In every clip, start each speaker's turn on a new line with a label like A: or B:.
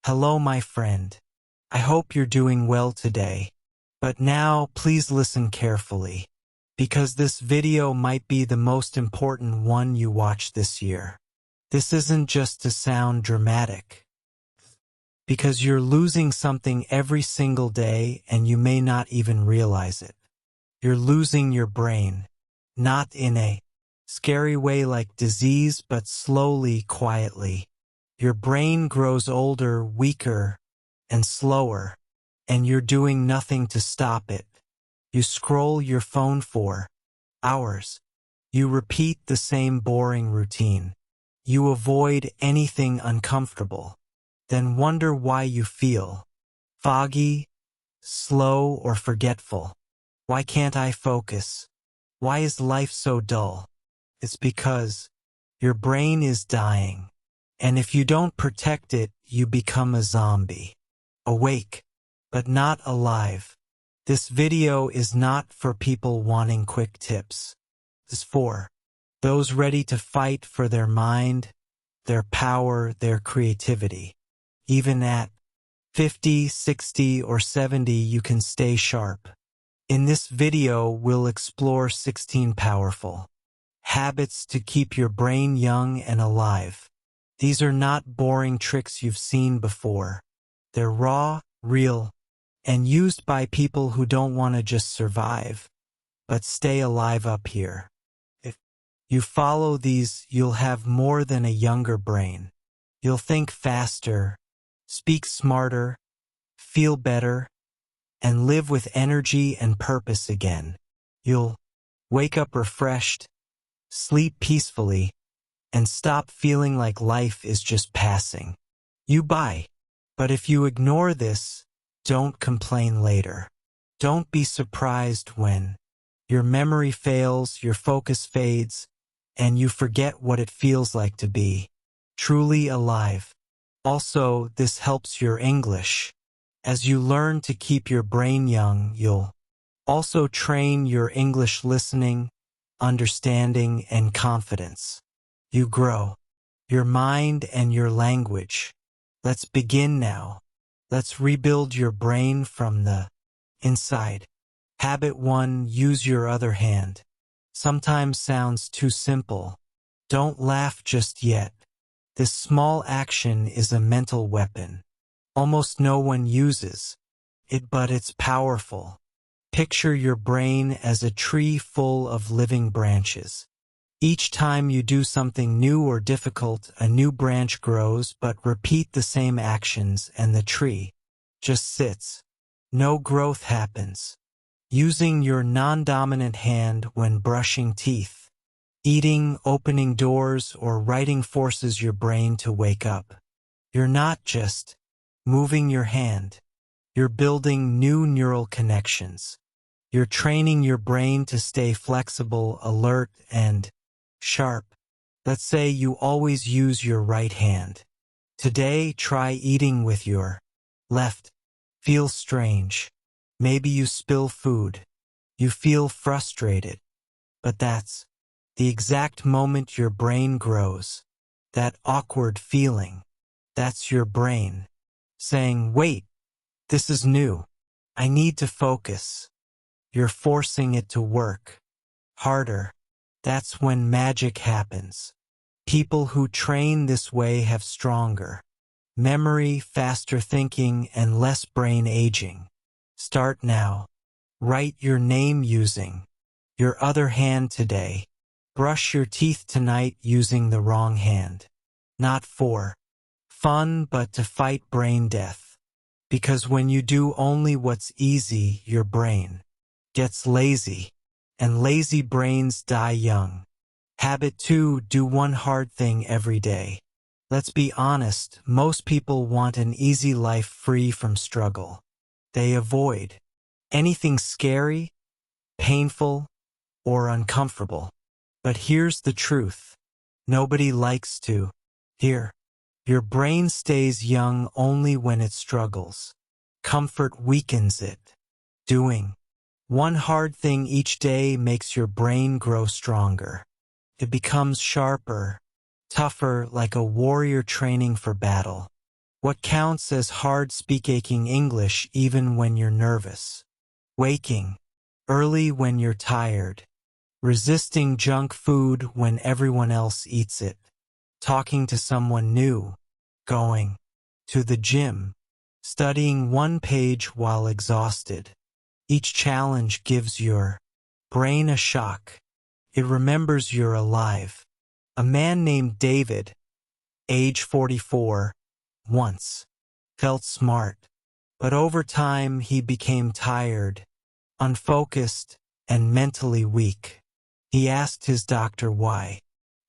A: Hello, my friend. I hope you're doing well today. But now, please listen carefully, because this video might be the most important one you watch this year. This isn't just to sound dramatic, because you're losing something every single day and you may not even realize it. You're losing your brain, not in a scary way like disease, but slowly, quietly. Your brain grows older, weaker, and slower, and you're doing nothing to stop it. You scroll your phone for hours. You repeat the same boring routine. You avoid anything uncomfortable. Then wonder why you feel foggy, slow, or forgetful. Why can't I focus? Why is life so dull? It's because your brain is dying. And if you don't protect it, you become a zombie. Awake, but not alive. This video is not for people wanting quick tips. It's for those ready to fight for their mind, their power, their creativity. Even at 50, 60, or 70, you can stay sharp. In this video, we'll explore 16 powerful habits to keep your brain young and alive. These are not boring tricks you've seen before. They're raw, real, and used by people who don't want to just survive, but stay alive up here. If you follow these, you'll have more than a younger brain. You'll think faster, speak smarter, feel better, and live with energy and purpose again. You'll wake up refreshed, sleep peacefully, and stop feeling like life is just passing you by. But if you ignore this, don't complain later. Don't be surprised when your memory fails, your focus fades, and you forget what it feels like to be truly alive. Also, this helps your English. As you learn to keep your brain young, you'll also train your English listening, understanding, and confidence. You grow your mind and your language. Let's begin now. Let's rebuild your brain from the inside. Habit 1, use your other hand. Sometimes sounds too simple. Don't laugh just yet. This small action is a mental weapon. Almost no one uses it, but it's powerful. Picture your brain as a tree full of living branches. Each time you do something new or difficult, a new branch grows, but repeat the same actions and the tree just sits. No growth happens. Using your non-dominant hand when brushing teeth, eating, opening doors, or writing forces your brain to wake up. You're not just moving your hand. You're building new neural connections. You're training your brain to stay flexible, alert, and sharp. Let's say you always use your right hand. Today, try eating with your left. Feels strange. Maybe you spill food. You feel frustrated. But that's the exact moment your brain grows. That awkward feeling. That's your brain saying, wait, this is new. I need to focus. You're forcing it to work harder. That's when magic happens. People who train this way have stronger memory, faster thinking, and less brain aging. Start now. Write your name using your other hand today. Brush your teeth tonight using the wrong hand. Not for fun, but to fight brain death. Because when you do only what's easy, your brain gets lazy. And lazy brains die young. Habit 2, do one hard thing every day. Let's be honest, most people want an easy life free from struggle. They avoid anything scary, painful, or uncomfortable. But here's the truth. Nobody likes to hear. Your brain stays young only when it struggles. Comfort weakens it. Doing one hard thing each day makes your brain grow stronger. It becomes sharper, tougher, like a warrior training for battle. What counts as hard speaking English even when you're nervous? Waking early when you're tired. Resisting junk food when everyone else eats it. Talking to someone new. Going to the gym. Studying one page while exhausted. Each challenge gives your brain a shock. It remembers you're alive. A man named David, age 44, once felt smart, but over time he became tired, unfocused, and mentally weak. He asked his doctor why.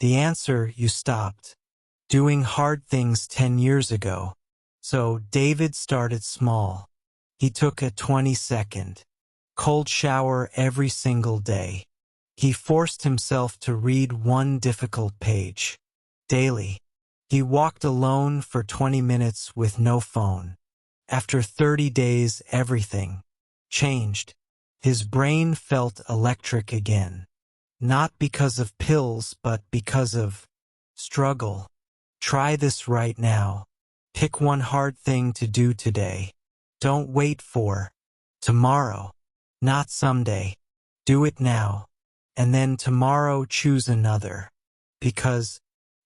A: The answer: you stopped doing hard things 10 years ago. So David started small. He took a 20-second cold shower every single day. He forced himself to read one difficult page daily. He walked alone for 20 minutes with no phone. After 30 days, everything changed. His brain felt electric again. Not because of pills, but because of struggle. Try this right now. Pick one hard thing to do today. Don't wait for tomorrow, not someday. Do it now. And then tomorrow choose another. Because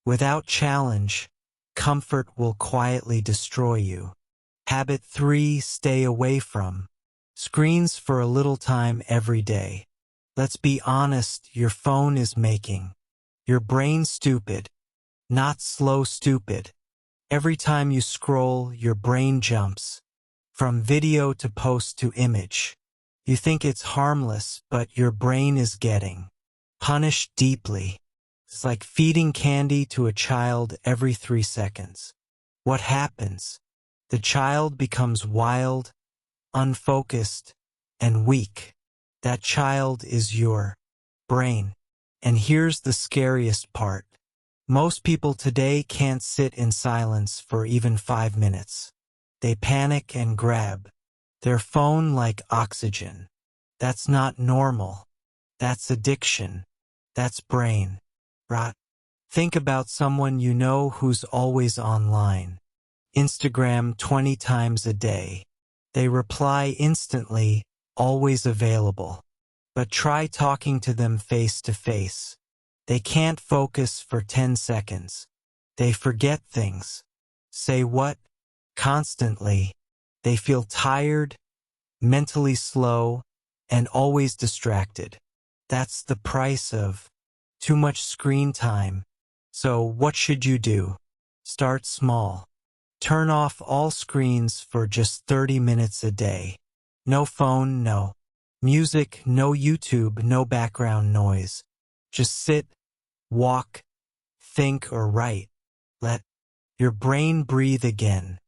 A: without challenge, comfort will quietly destroy you. Habit 3: stay away from screens for a little time every day. Let's be honest, your phone is making your brain stupid, not slow stupid. Every time you scroll, your brain jumps from video to post to image. You think it's harmless, but your brain is getting punished deeply. It's like feeding candy to a child every 3 seconds. What happens? The child becomes wild, unfocused, and weak. That child is your brain. And here's the scariest part. Most people today can't sit in silence for even 5 minutes. They panic and grab their phone like oxygen. That's not normal. That's addiction. That's brain rot. Think about someone you know who's always online. Instagram 20 times a day. They reply instantly, always available. But try talking to them face to face. They can't focus for 10 seconds. They forget things. Say what? Constantly. They feel tired, mentally slow, and always distracted. That's the price of too much screen time. So what should you do? Start small. Turn off all screens for just 30 minutes a day. No phone, no music, no YouTube, no background noise. Just sit, walk, think, or write. Let your brain breathe again.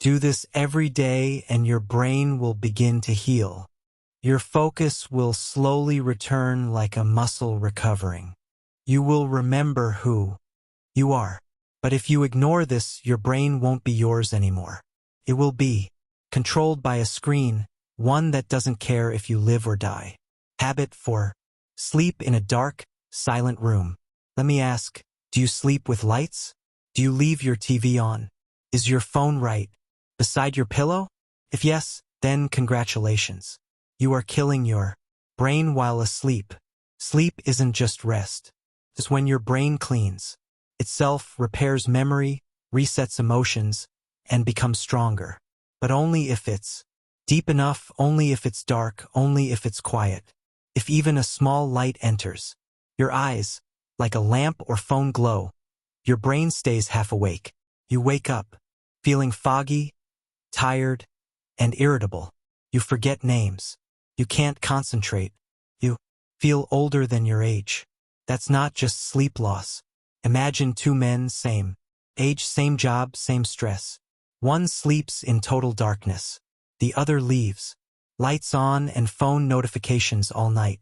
A: Do this every day and your brain will begin to heal. Your focus will slowly return like a muscle recovering. You will remember who you are. But if you ignore this, your brain won't be yours anymore. It will be controlled by a screen, one that doesn't care if you live or die. Habit 4: sleep in a dark, silent room. Let me ask, do you sleep with lights? Do you leave your TV on? Is your phone right beside your pillow? If yes, then congratulations. You are killing your brain while asleep. Sleep isn't just rest. It's when your brain cleans itself, repairs memory, resets emotions, and becomes stronger. But only if it's deep enough, only if it's dark, only if it's quiet. If even a small light enters your eyes, like a lamp or phone glow, your brain stays half awake. You wake up feeling foggy, tired, and irritable. You forget names. You can't concentrate. You feel older than your age. That's not just sleep loss. Imagine 2 men, same age, same job, same stress. One sleeps in total darkness. The other leaves lights on and phone notifications all night.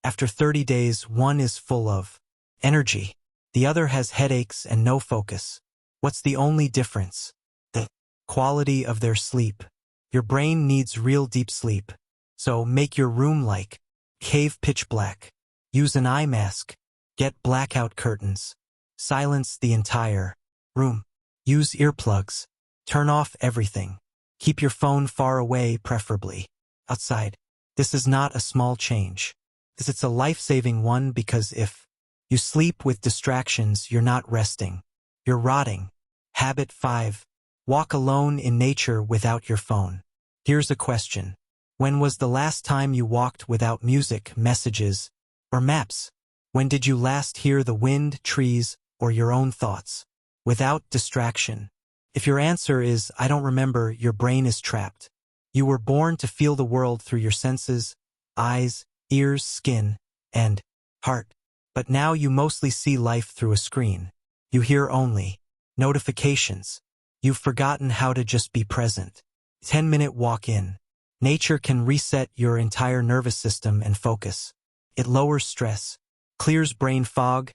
A: After 30 days, one is full of energy. The other has headaches and no focus. What's the only difference? The quality of their sleep. Your brain needs real deep sleep. So make your room like cave pitch black. Use an eye mask. Get blackout curtains. Silence the entire room. Use earplugs. Turn off everything. Keep your phone far away, preferably outside. This is not a small change. It's a life-saving one because if you sleep with distractions, you're not resting. You're rotting. Habit 5. Walk alone in nature without your phone. Here's a question. When was the last time you walked without music, messages, or maps? When did you last hear the wind, trees, or your own thoughts? Without distraction. If your answer is, I don't remember, your brain is trapped. You were born to feel the world through your senses, eyes, ears, skin, and heart. But now you mostly see life through a screen. You hear only notifications. You've forgotten how to just be present. 10-minute walk in. Nature can reset your entire nervous system and focus. It lowers stress, clears brain fog,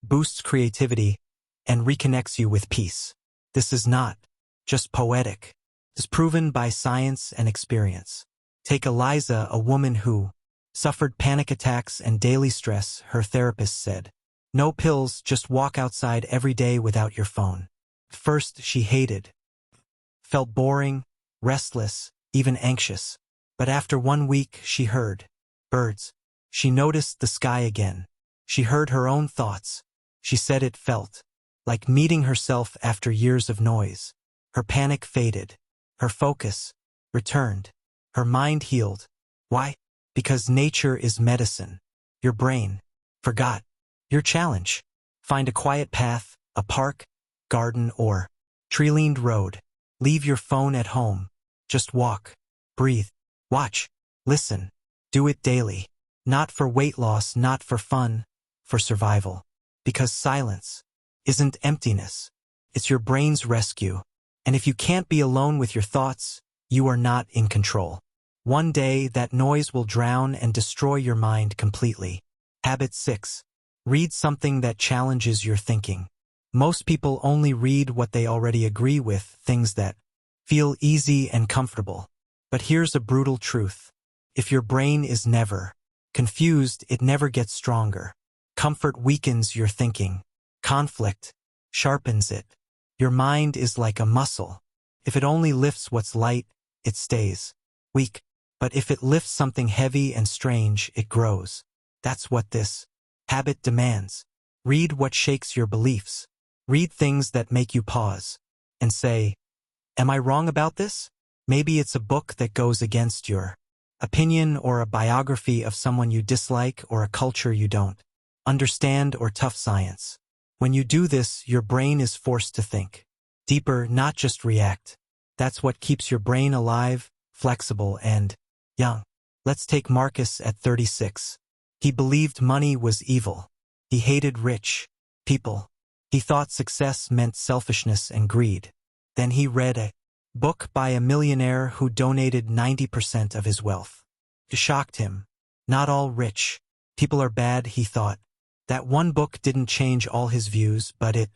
A: boosts creativity, and reconnects you with peace. This is not just poetic. It's proven by science and experience. Take Eliza, a woman who suffered panic attacks and daily stress. Her therapist said, "No pills, just walk outside every day without your phone." First, she hated, felt boring, restless, even anxious. But after 1 week, she heard birds. She noticed the sky again. She heard her own thoughts. She said it felt like meeting herself after years of noise. Her panic faded. Her focus returned. Her mind healed. Why? Because nature is medicine. Your brain forgot your challenge. Find a quiet path, a park, garden, or tree-lined road. Leave your phone at home. Just walk, breathe, watch, listen. Do it daily. Not for weight loss, not for fun, for survival. Because silence isn't emptiness. It's your brain's rescue. And if you can't be alone with your thoughts, you are not in control. One day, that noise will drown and destroy your mind completely. Habit 6. Read something that challenges your thinking. Most people only read what they already agree with, things that feel easy and comfortable. But here's a brutal truth. If your brain is never confused, it never gets stronger. Comfort weakens your thinking. Conflict sharpens it. Your mind is like a muscle. If it only lifts what's light, it stays weak. But if it lifts something heavy and strange, it grows. That's what this habit demands. Read what shakes your beliefs. Read things that make you pause and say, am I wrong about this? Maybe it's a book that goes against your opinion, or a biography of someone you dislike, or a culture you don't understand, or tough science. When you do this, your brain is forced to think deeper, not just react. That's what keeps your brain alive, flexible, and young. Let's take Marcus at 36. He believed money was evil. He hated rich people. He thought success meant selfishness and greed. Then he read a book by a millionaire who donated 90% of his wealth. It shocked him. Not all rich people are bad, he thought. That one book didn't change all his views, but it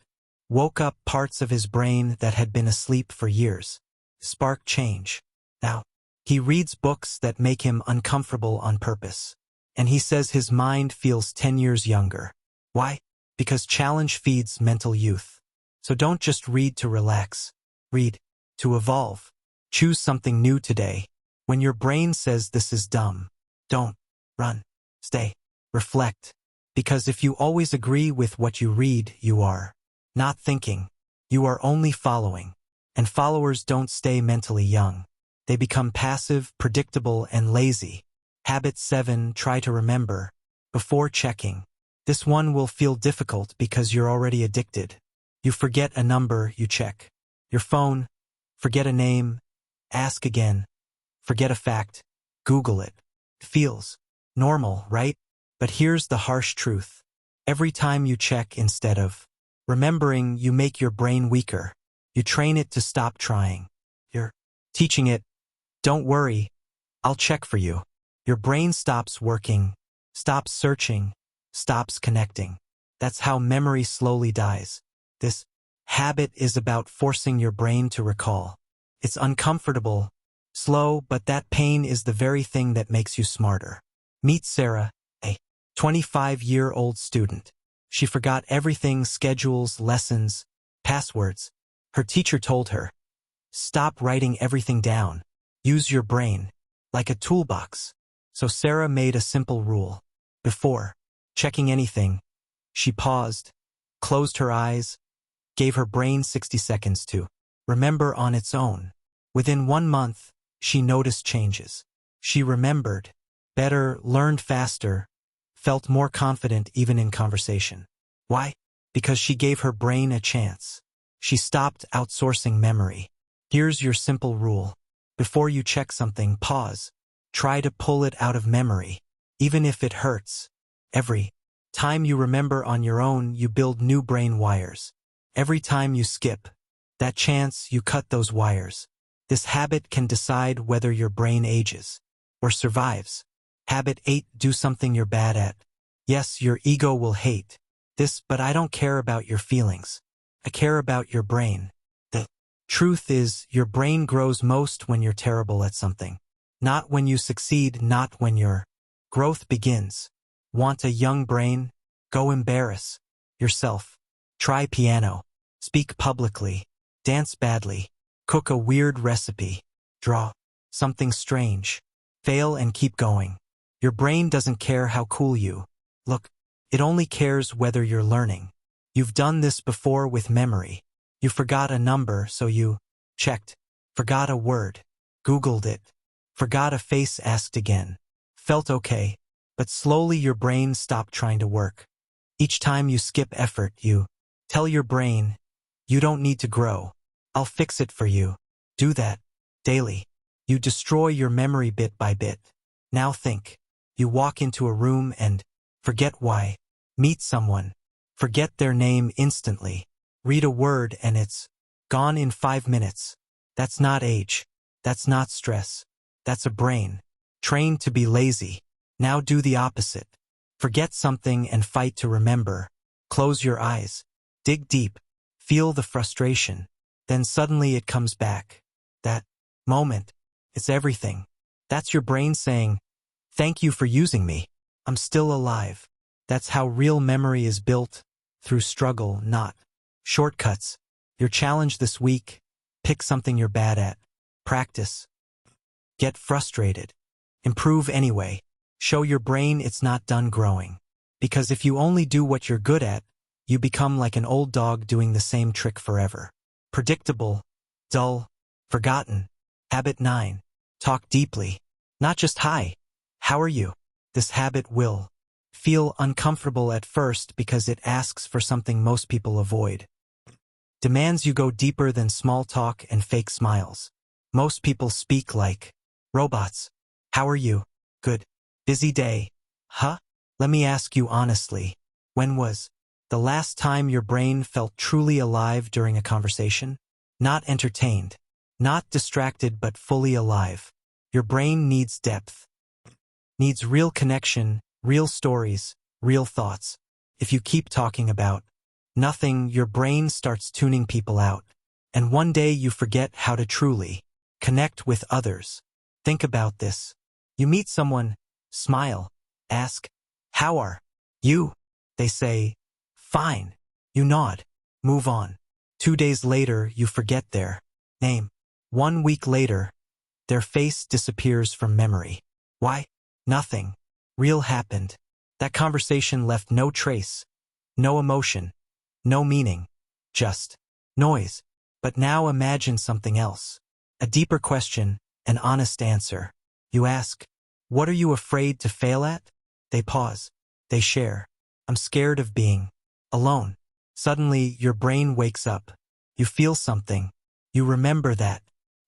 A: woke up parts of his brain that had been asleep for years. Sparked change. Now, he reads books that make him uncomfortable on purpose. And he says his mind feels 10 years younger. Why? Because challenge feeds mental youth. So don't just read to relax. Read to evolve. Choose something new today. When your brain says this is dumb, don't run. Stay. Reflect. Because if you always agree with what you read, you are not thinking. You are only following. And followers don't stay mentally young. They become passive, predictable, and lazy. Habit 7. Try to remember before checking. This one will feel difficult because you're already addicted. You forget a number, you check your phone. Forget a name, ask again. Forget a fact, Google it. It feels normal, right? But here's the harsh truth. Every time you check instead of remembering, you make your brain weaker. You train it to stop trying. You're teaching it, don't worry, I'll check for you. Your brain stops working, stops searching, stops connecting. That's how memory slowly dies. This habit is about forcing your brain to recall. It's uncomfortable, slow, but that pain is the very thing that makes you smarter. Meet Sarah, a 25-year-old student. She forgot everything: schedules, lessons, passwords. Her teacher told her, Stop writing everything down. Use your brain, like a toolbox. So Sarah made a simple rule. Before checking anything, she paused, closed her eyes, gave her brain 60 seconds to remember on its own. Within 1 month, she noticed changes. She remembered better, learned faster, felt more confident even in conversation. Why? Because she gave her brain a chance. She stopped outsourcing memory. Here's your simple rule. Before you check something, pause. Try to pull it out of memory, even if it hurts. Every time you remember on your own, you build new brain wires. Every time you skip that chance, you cut those wires. This habit can decide whether your brain ages or survives. Habit 8. Do something you're bad at. Yes, your ego will hate this, but I don't care about your feelings. I care about your brain. The truth is, your brain grows most when you're terrible at something. Not when you succeed, not when your growth begins. Want a young brain? Go embarrass yourself. Try piano. Speak publicly. Dance badly. Cook a weird recipe. Draw something strange. Fail and keep going. Your brain doesn't care how cool you look. It only cares whether you're learning. You've done this before with memory. You forgot a number, so you checked. Forgot a word. Googled it. Forgot a face, asked again. Felt okay, but slowly your brain stopped trying to work. Each time you skip effort, you tell your brain, you don't need to grow. I'll fix it for you. Do that daily. You destroy your memory bit by bit. Now think. You walk into a room and forget why. Meet someone. Forget their name instantly. Read a word and it's gone in 5 minutes. That's not age. That's not stress. That's a brain trained to be lazy. Now do the opposite. Forget something and fight to remember. Close your eyes. Dig deep. Feel the frustration. Then suddenly it comes back. That moment. It's everything. That's your brain saying, thank you for using me. I'm still alive. That's how real memory is built. Through struggle, not shortcuts. Your challenge this week: pick something you're bad at. Practice. Get frustrated. Improve anyway. Show your brain it's not done growing. Because if you only do what you're good at, you become like an old dog doing the same trick forever. Predictable, dull, forgotten. Habit 9. Talk deeply. Not just hi. How are you? This habit will feel uncomfortable at first because it asks for something most people avoid. Demands you go deeper than small talk and fake smiles. Most people speak like robots. How are you? Good. Busy day. Huh? Let me ask you honestly. When was the last time your brain felt truly alive during a conversation? Not entertained. Not distracted, but fully alive. Your brain needs depth. Needs real connection, real stories, real thoughts. If you keep talking about nothing, your brain starts tuning people out. And one day you forget how to truly connect with others. Think about this. You meet someone, smile, ask, how are you? They say, fine. You nod, move on. 2 days later, you forget their name. 1 week later, their face disappears from memory. Why? Nothing real happened. That conversation left no trace, no emotion, no meaning, just noise. But now imagine something else. A deeper question, an honest answer. You ask, what are you afraid to fail at? They pause. They share. I'm scared of being alone. Suddenly, your brain wakes up. You feel something. You remember that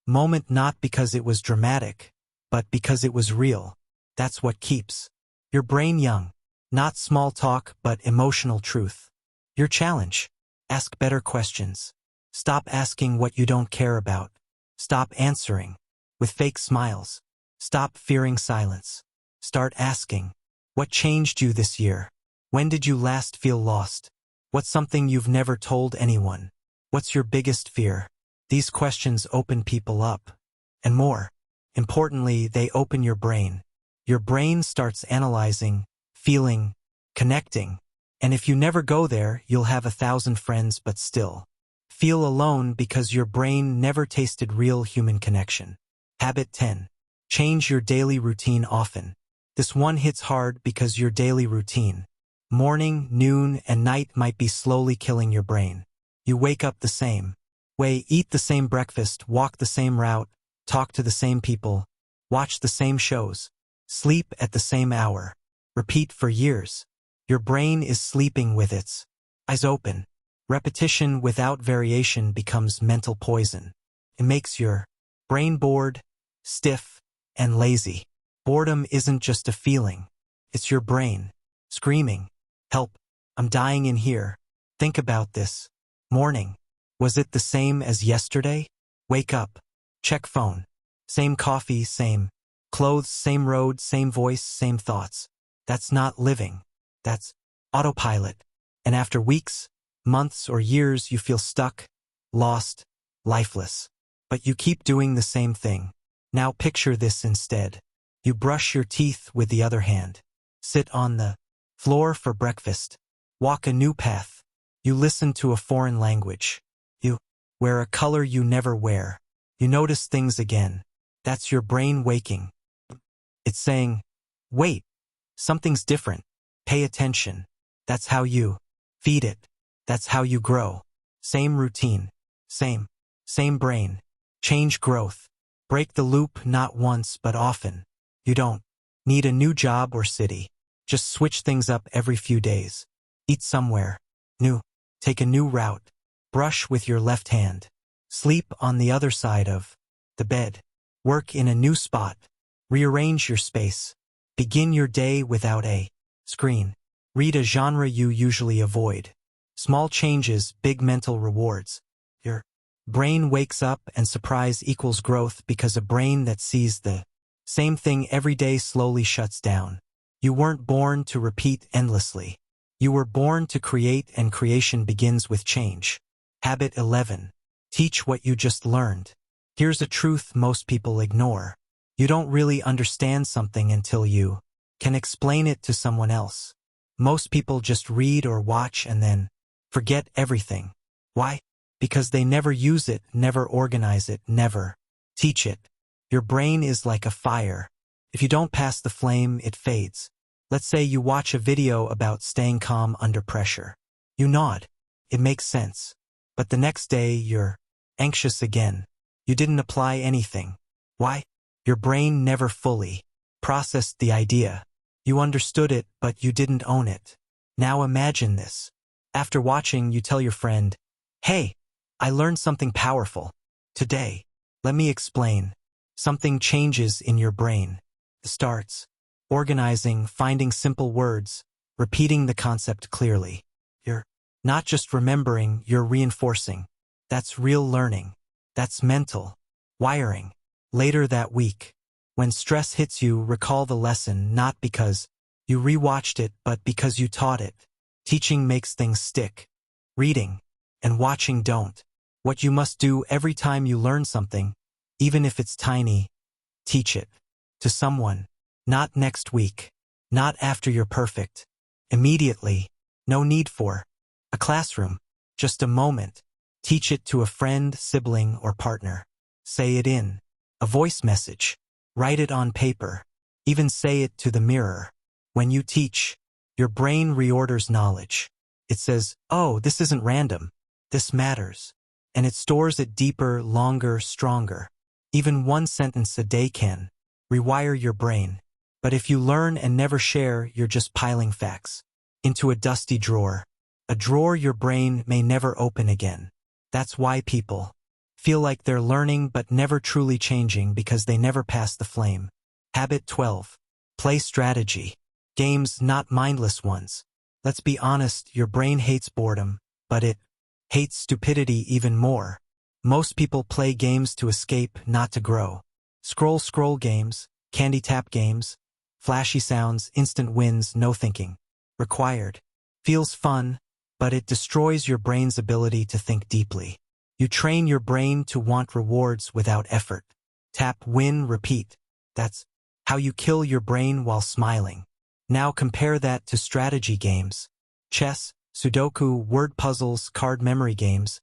A: moment, not because it was dramatic, but because it was real. That's what keeps your brain young. Not small talk, but emotional truth. Your challenge: ask better questions. Stop asking what you don't care about. Stop answering with fake smiles. Stop fearing silence. Start asking, what changed you this year? When did you last feel lost? What's something you've never told anyone? What's your biggest fear? These questions open people up. And more importantly, they open your brain. Your brain starts analyzing, feeling, connecting. And if you never go there, you'll have 1,000 friends but still Feel alone because your brain never tasted real human connection. Habit 10. Change your daily routine often. This one hits hard because your daily routine, morning, noon, and night, might be slowly killing your brain. You wake up the same way, eat the same breakfast, walk the same route, talk to the same people, watch the same shows, sleep at the same hour. Repeat for years. Your brain is sleeping with its eyes open. Repetition without variation becomes mental poison. It makes your brain bored, stiff, and lazy. Boredom isn't just a feeling. It's your brain screaming, "Help, I'm dying in here." Think about this. Morning. Was it the same as yesterday? Wake up. Check phone. Same coffee, same clothes, same road, same voice, same thoughts. That's not living. That's autopilot. And after weeks, months, or years, you feel stuck, lost, lifeless. But you keep doing the same thing. Now picture this instead. You brush your teeth with the other hand. Sit on the floor for breakfast. Walk a new path. You listen to a foreign language. You wear a color you never wear. You notice things again. That's your brain waking. It's saying, "Wait, something's different. Pay attention." That's how you feed it. That's how you grow. Same routine. Same brain. Change growth. Break the loop not once but often. You don't need a new job or city. Just switch things up every few days. Eat somewhere new. Take a new route. Brush with your left hand. Sleep on the other side of the bed. Work in a new spot. Rearrange your space. Begin your day without a screen. Read a genre you usually avoid. Small changes, big mental rewards. Your brain wakes up, and surprise equals growth, because a brain that sees the same thing every day slowly shuts down. You weren't born to repeat endlessly. You were born to create, and creation begins with change. Habit 11. Teach what you just learned. Here's a truth most people ignore. You don't really understand something until you can explain it to someone else. Most people just read or watch and then forget everything. Why? Because they never use it, never organize it, never teach it. Your brain is like a fire. If you don't pass the flame, it fades. Let's say you watch a video about staying calm under pressure. You nod. It makes sense. But the next day, you're anxious again. You didn't apply anything. Why? Your brain never fully processed the idea. You understood it, but you didn't own it. Now imagine this. After watching, you tell your friend, "Hey, I learned something powerful today. Let me explain." Something changes in your brain. It starts organizing, finding simple words, repeating the concept clearly. You're not just remembering, you're reinforcing. That's real learning. That's mental wiring. Later that week, when stress hits you, recall the lesson, not because you rewatched it, but because you taught it. Teaching makes things stick. Reading and watching don't. What you must do every time you learn something, even if it's tiny, teach it to someone. Not next week. Not after you're perfect. Immediately. No need for a classroom. Just a moment. Teach it to a friend, sibling, or partner. Say it in a voice message. Write it on paper. Even say it to the mirror. When you teach, your brain reorders knowledge. It says, "Oh, this isn't random. This matters." And it stores it deeper, longer, stronger. Even one sentence a day can rewire your brain. But if you learn and never share, you're just piling facts into a dusty drawer. A drawer your brain may never open again. That's why people feel like they're learning but never truly changing, because they never pass the flame. Habit 12. Play strategy. Games, not mindless ones. Let's be honest, your brain hates boredom, but it hates stupidity even more. Most people play games to escape, not to grow. Scroll games, candy tap games, flashy sounds, instant wins, no thinking required. Feels fun, but it destroys your brain's ability to think deeply. You train your brain to want rewards without effort. Tap, win, repeat. That's how you kill your brain while smiling. Now compare that to strategy games. Chess, Sudoku, word puzzles, card memory games.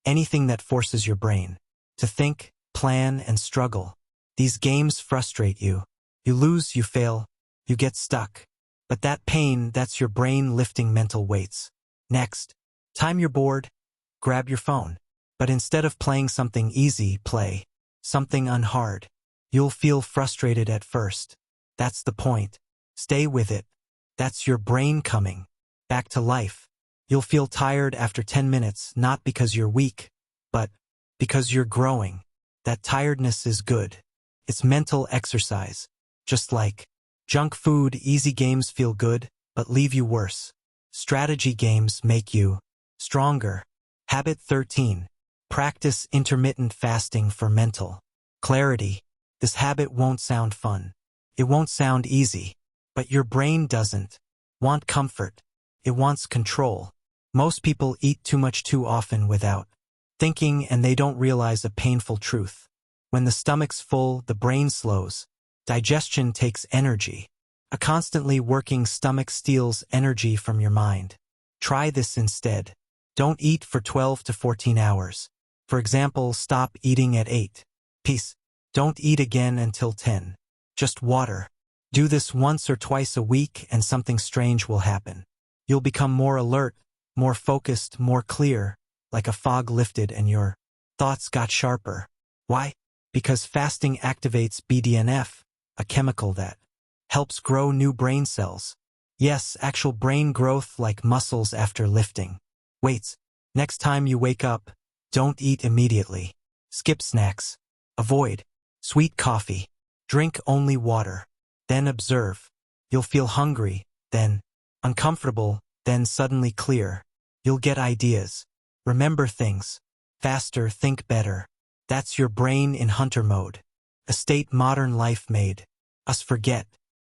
A: anything that forces your brain to think, plan, and struggle. These games frustrate you. You lose, you fail, you get stuck. But that pain, that's your brain lifting mental weights. Next, time you're bored, grab your phone. But instead of playing something easy, play something unhard. You'll feel frustrated at first. That's the point. Stay with it. That's your brain coming back to life. You'll feel tired after 10 minutes, not because you're weak, but because you're growing. That tiredness is good. It's mental exercise. Just like junk food, easy games feel good, but leave you worse. Strategy games make you stronger. Habit 13. Practice intermittent fasting for mental clarity. This habit won't sound fun. It won't sound easy. But your brain doesn't want comfort. It wants control. Most people eat too much too often without thinking, and they don't realize a painful truth. When the stomach's full, the brain slows. Digestion takes energy. A constantly working stomach steals energy from your mind. Try this instead. Don't eat for 12 to 14 hours. For example, stop eating at 8 p.m. Don't eat again until 10. Just water. Do this once or twice a week and something strange will happen. You'll become more alert, more focused, more clear, like a fog lifted and your thoughts got sharper. Why? Because fasting activates BDNF, a chemical that helps grow new brain cells. Yes, actual brain growth like muscles after lifting weights. Next time you wake up, don't eat immediately. Skip snacks. Avoid sweet coffee. Drink only water. Then observe. You'll feel hungry, then uncomfortable, then suddenly clear. You'll get ideas. Remember things faster, think better. That's your brain in hunter mode. A state modern life made us forget,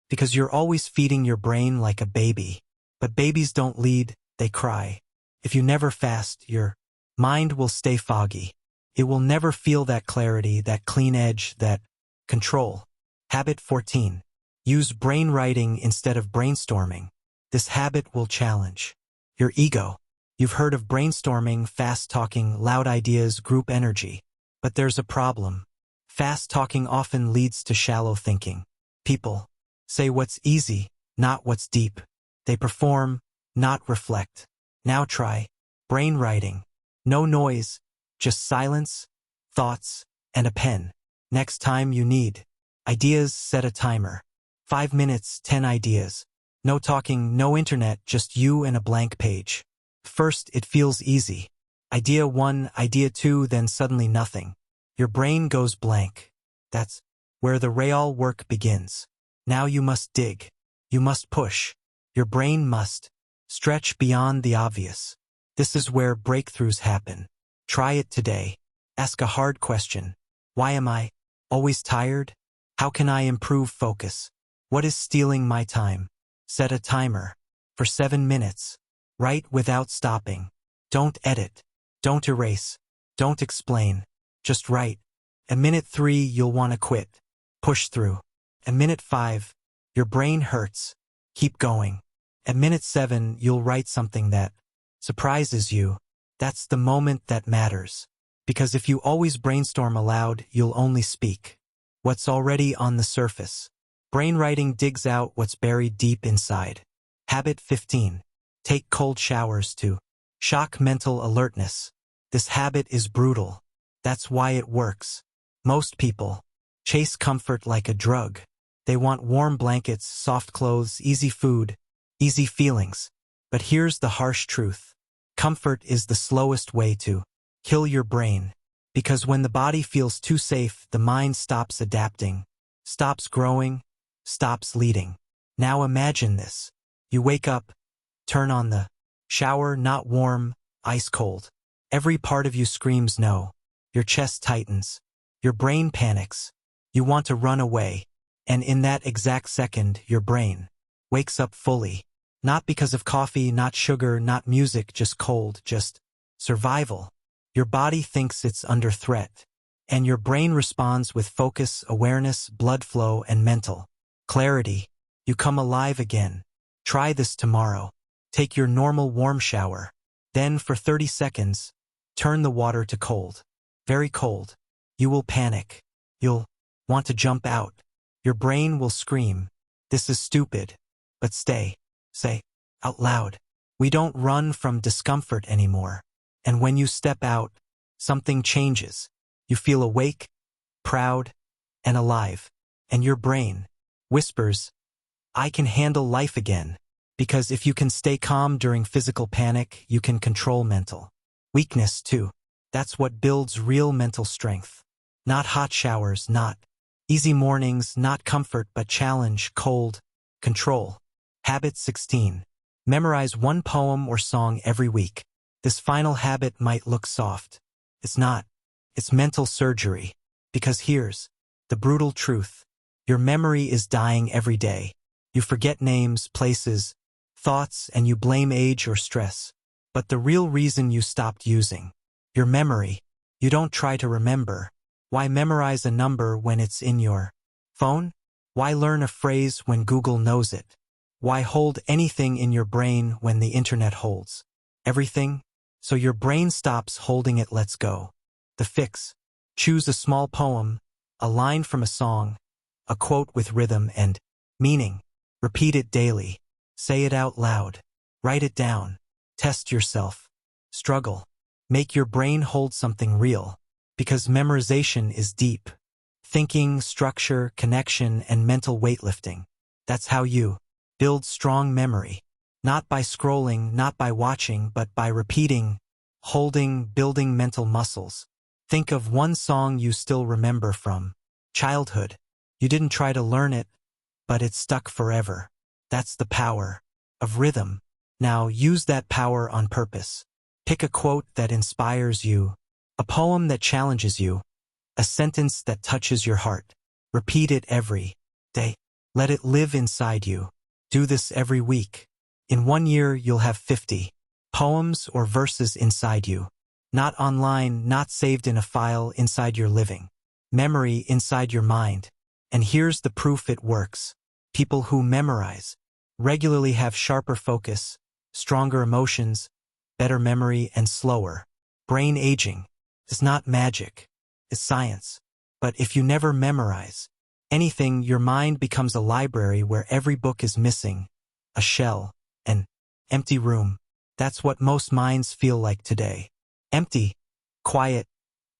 A: because you're always feeding your brain like a baby. But babies don't lead, they cry. If you never fast, your mind will stay foggy. It will never feel that clarity, that clean edge, that control. Habit 14. Use brainwriting instead of brainstorming. This habit will challenge your ego. You've heard of brainstorming, fast talking, loud ideas, group energy. But there's a problem. Fast talking often leads to shallow thinking. People say what's easy, not what's deep. They perform, not reflect. Now try brainwriting. No noise, just silence, thoughts, and a pen. Next time you need ideas, set a timer. 5 minutes, 10 ideas. No talking, no internet, just you and a blank page. First, it feels easy. Idea 1, idea 2, then suddenly nothing. Your brain goes blank. That's where the real work begins. Now you must dig. You must push. Your brain must stretch beyond the obvious. This is where breakthroughs happen. Try it today. Ask a hard question. Why am I always tired? How can I improve focus? What is stealing my time? Set a timer for 7 minutes. Write without stopping. Don't edit. Don't erase. Don't explain. Just write. At minute 3, you'll want to quit. Push through. At minute 5, your brain hurts. Keep going. At minute 7, you'll write something that surprises you. That's the moment that matters. Because if you always brainstorm aloud, you'll only speak what's already on the surface. Brainwriting digs out what's buried deep inside. Habit 15. Take cold showers to shock mental alertness. This habit is brutal. That's why it works. Most people chase comfort like a drug. They want warm blankets, soft clothes, easy food, easy feelings. But here's the harsh truth. Comfort is the slowest way to kill your brain. Because when the body feels too safe, the mind stops adapting, stops growing, stops leading. Now imagine this. You wake up, turn on the shower, not warm, ice cold. Every part of you screams no. Your chest tightens. Your brain panics. You want to run away. And in that exact second, your brain wakes up fully. Not because of coffee, not sugar, not music, just cold, just survival. Your body thinks it's under threat. And your brain responds with focus, awareness, blood flow, and mental clarity. You come alive again. Try this tomorrow. Take your normal warm shower. Then for 30 seconds, turn the water to cold. Very cold. You will panic. You'll want to jump out. Your brain will scream, "This is stupid." But stay. Say, out loud. We don't run from discomfort anymore. And when you step out, something changes. You feel awake, proud, and alive. And your brain whispers, "I can handle life again." Because if you can stay calm during physical panic, you can control mental weakness too. That's what builds real mental strength. Not hot showers, not easy mornings, not comfort, but challenge, cold, control. Habit 16. Memorize one poem or song every week. This final habit might look soft. It's not. It's mental surgery. Because here's the brutal truth. Your memory is dying every day. You forget names, places, thoughts, and you blame age or stress. But the real reason you stopped using your memory, you don't try to remember. Why memorize a number when it's in your phone? Why learn a phrase when Google knows it? Why hold anything in your brain when the internet holds everything? So your brain stops holding it, lets go. The fix. Choose a small poem, a line from a song, a quote with rhythm and meaning. Repeat it daily. Say it out loud. Write it down. Test yourself. Struggle. Make your brain hold something real. Because memorization is deep. Thinking, structure, connection, and mental weightlifting. That's how you build strong memory. Not by scrolling, not by watching, but by repeating, holding, building mental muscles. Think of one song you still remember from childhood. You didn't try to learn it, but it stuck forever. That's the power of rhythm. Now use that power on purpose. Pick a quote that inspires you, a poem that challenges you, a sentence that touches your heart. Repeat it every day. Let it live inside you. Do this every week. In 1 year, you'll have 50 poems or verses inside you. Not online, not saved in a file, inside your living memory, inside your mind. And here's the proof it works. People who memorize regularly have sharper focus, stronger emotions, better memory, and slower brain aging. It's not magic. It's science. But if you never memorize anything, your mind becomes a library where every book is missing, a shell, an empty room. That's what most minds feel like today. Empty, quiet,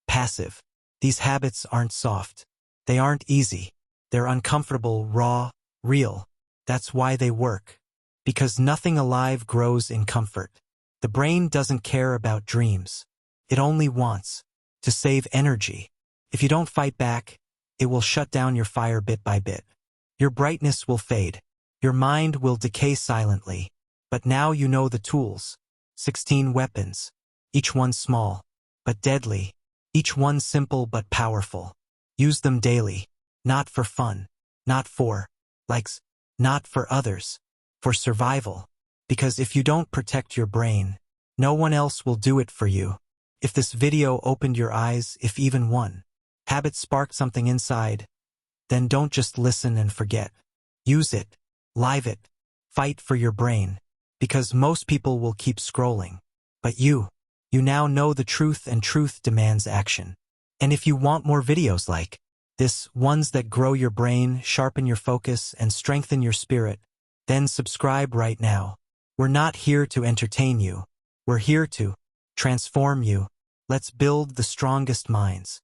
A: passive. These habits aren't soft. They aren't easy. They're uncomfortable, raw, real. That's why they work. Because nothing alive grows in comfort. The brain doesn't care about dreams. It only wants to save energy. If you don't fight back, it will shut down your fire bit by bit. Your brightness will fade. Your mind will decay silently. But now you know the tools. 16 weapons. Each one small, but deadly. Each one simple but powerful. Use them daily. Not for fun. Not for likes. Not for others. For survival. Because if you don't protect your brain, no one else will do it for you. If this video opened your eyes, if even one habit sparked something inside, then don't just listen and forget. Use it. Live it. Fight for your brain. Because most people will keep scrolling. But you now know the truth, and truth demands action. And if you want more videos like this, ones that grow your brain, sharpen your focus, and strengthen your spirit, then subscribe right now. We're not here to entertain you. We're here to transform you. Let's build the strongest minds.